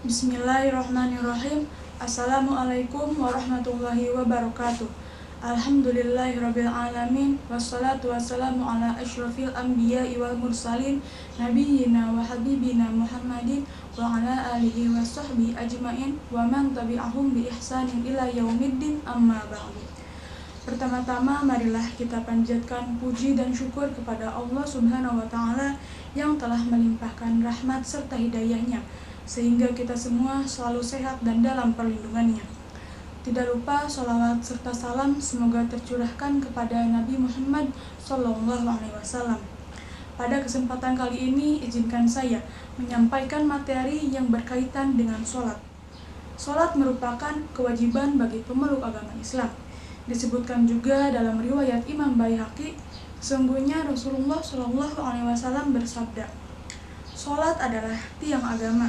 Bismillahirrahmanirrahim. Assalamualaikum warahmatullahi wabarakatuh. Alhamdulillahirabbil alamin wassalatu wassalamu ala asyrafil anbiya'i wal mursalin nabiyyina wa habibina Muhammadin wa ala alihi washabbihi ajmain wa man tabi'ahum bi ihsanin ila yaumiddin amma ba'du. Pertama-tama marilah kita panjatkan puji dan syukur kepada Allah Subhanahu wa taala yang telah melimpahkan rahmat serta hidayahnya sehingga kita semua selalu sehat dan dalam perlindungannya. Tidak lupa sholawat serta salam semoga tercurahkan kepada Nabi Muhammad SAW. Pada kesempatan kali ini izinkan saya menyampaikan materi yang berkaitan dengan sholat. Sholat merupakan kewajiban bagi pemeluk agama Islam. Disebutkan juga dalam riwayat Imam Baihaqi, sesungguhnya Rasulullah SAW bersabda, "Sholat adalah tiang agama.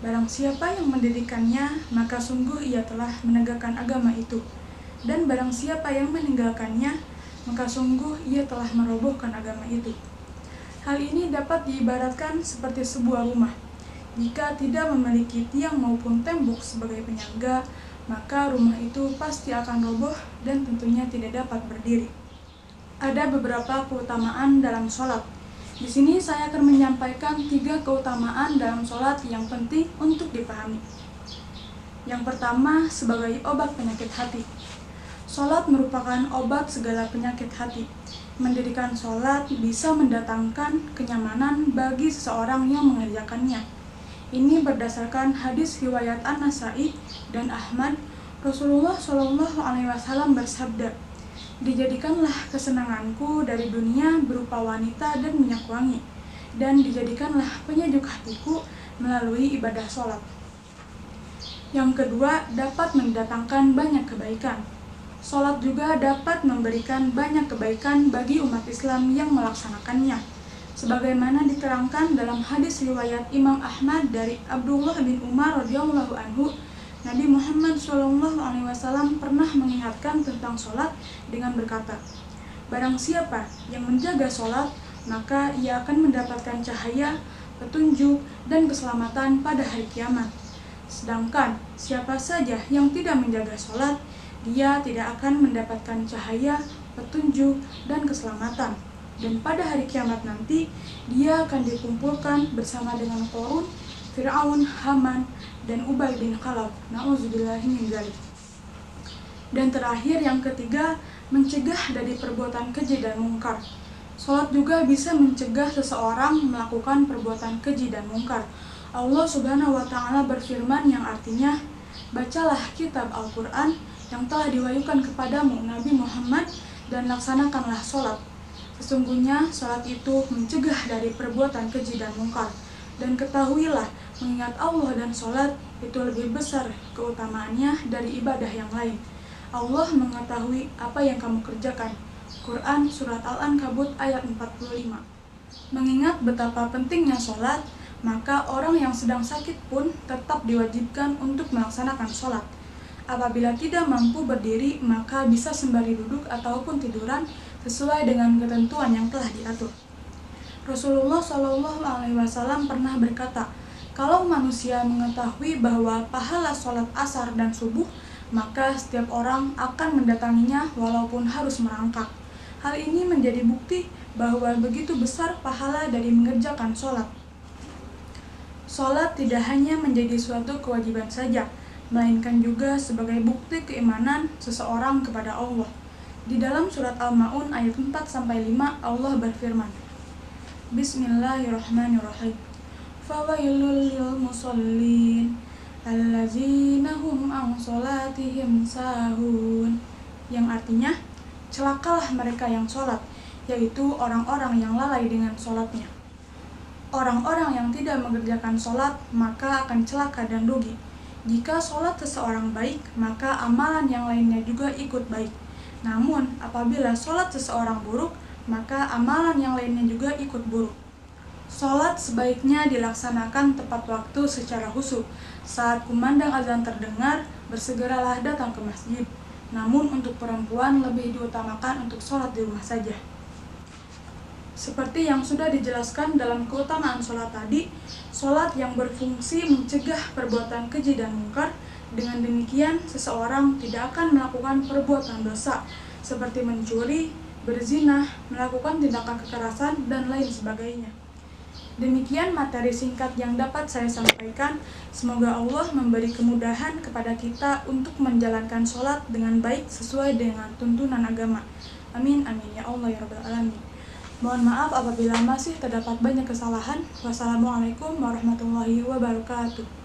Barang siapa yang mendirikannya, maka sungguh ia telah menegakkan agama itu. Dan barang siapa yang meninggalkannya, maka sungguh ia telah merobohkan agama itu." Hal ini dapat diibaratkan seperti sebuah rumah. Jika tidak memiliki tiang maupun tembok sebagai penyangga, maka rumah itu pasti akan roboh dan tentunya tidak dapat berdiri. Ada beberapa keutamaan dalam sholat. Di sini saya akan menyampaikan 3 keutamaan dalam sholat yang penting untuk dipahami. Yang pertama, sebagai obat penyakit hati. Sholat merupakan obat segala penyakit hati. Mendirikan sholat bisa mendatangkan kenyamanan bagi seseorang yang mengerjakannya. Ini berdasarkan hadis riwayat An-Nasa'i dan Ahmad. Rasulullah SAW bersabda, "Dijadikanlah kesenanganku dari dunia berupa wanita dan minyak wangi, dan dijadikanlah penyejuk hatiku melalui ibadah sholat." Yang kedua, dapat mendatangkan banyak kebaikan. Sholat juga dapat memberikan banyak kebaikan bagi umat Islam yang melaksanakannya. Sebagaimana diterangkan dalam hadis riwayat Imam Ahmad dari Abdullah bin Umar radhiyallahu anhu, Nabi Muhammad SAW pernah mengingatkan tentang sholat dengan berkata, "Barang siapa yang menjaga sholat, maka ia akan mendapatkan cahaya, petunjuk, dan keselamatan pada hari kiamat. Sedangkan siapa saja yang tidak menjaga sholat, dia tidak akan mendapatkan cahaya, petunjuk, dan keselamatan. Dan pada hari kiamat nanti, dia akan dikumpulkan bersama dengan Qarun, Fir'aun, Haman, dan Ubay bin Khalaf. Na'udzubillahi min dzalik." Dan terakhir, yang ketiga, mencegah dari perbuatan keji dan mungkar. Sholat juga bisa mencegah seseorang melakukan perbuatan keji dan mungkar. Allah Subhanahu wa taala berfirman yang artinya, "Bacalah kitab Al-Quran yang telah diwahyukan kepadamu Nabi Muhammad, dan laksanakanlah sholat. Sesungguhnya sholat itu mencegah dari perbuatan keji dan mungkar. Dan ketahuilah, mengingat Allah dan sholat itu lebih besar keutamaannya dari ibadah yang lain. Allah mengetahui apa yang kamu kerjakan." Quran Surat Al-Ankabut ayat 45. Mengingat betapa pentingnya sholat, maka orang yang sedang sakit pun tetap diwajibkan untuk melaksanakan sholat. Apabila tidak mampu berdiri, maka bisa sembari duduk ataupun tiduran sesuai dengan ketentuan yang telah diatur. Rasulullah SAW pernah berkata, "Kalau manusia mengetahui bahwa pahala sholat asar dan subuh, maka setiap orang akan mendatanginya walaupun harus merangkak." Hal ini menjadi bukti bahwa begitu besar pahala dari mengerjakan sholat. Sholat tidak hanya menjadi suatu kewajiban saja, melainkan juga sebagai bukti keimanan seseorang kepada Allah. Di dalam surat Al-Ma'un ayat 4-5 Allah berfirman, "Bismillahirrahmanirrahim. Fawailul lil musallin allazina hum an sholatihim sahun." Yang artinya, celakalah mereka yang sholat, yaitu orang-orang yang lalai dengan sholatnya. Orang-orang yang tidak mengerjakan sholat maka akan celaka dan rugi. Jika sholat seseorang baik, maka amalan yang lainnya juga ikut baik. Namun, apabila sholat seseorang buruk, maka amalan yang lainnya juga ikut buruk. Sholat sebaiknya dilaksanakan tepat waktu secara khusyuk. Saat kumandang azan terdengar, bersegeralah datang ke masjid. Namun untuk perempuan lebih diutamakan untuk sholat di rumah saja. Seperti yang sudah dijelaskan dalam keutamaan sholat tadi, sholat yang berfungsi mencegah perbuatan keji dan mungkar. Dengan demikian, seseorang tidak akan melakukan perbuatan dosa, seperti mencuri, berzina, melakukan tindakan kekerasan, dan lain sebagainya. Demikian materi singkat yang dapat saya sampaikan. Semoga Allah memberi kemudahan kepada kita untuk menjalankan sholat dengan baik sesuai dengan tuntunan agama. Amin, amin, ya Allah, ya Rabbal Alamin. Mohon maaf apabila masih terdapat banyak kesalahan. Wassalamualaikum warahmatullahi wabarakatuh.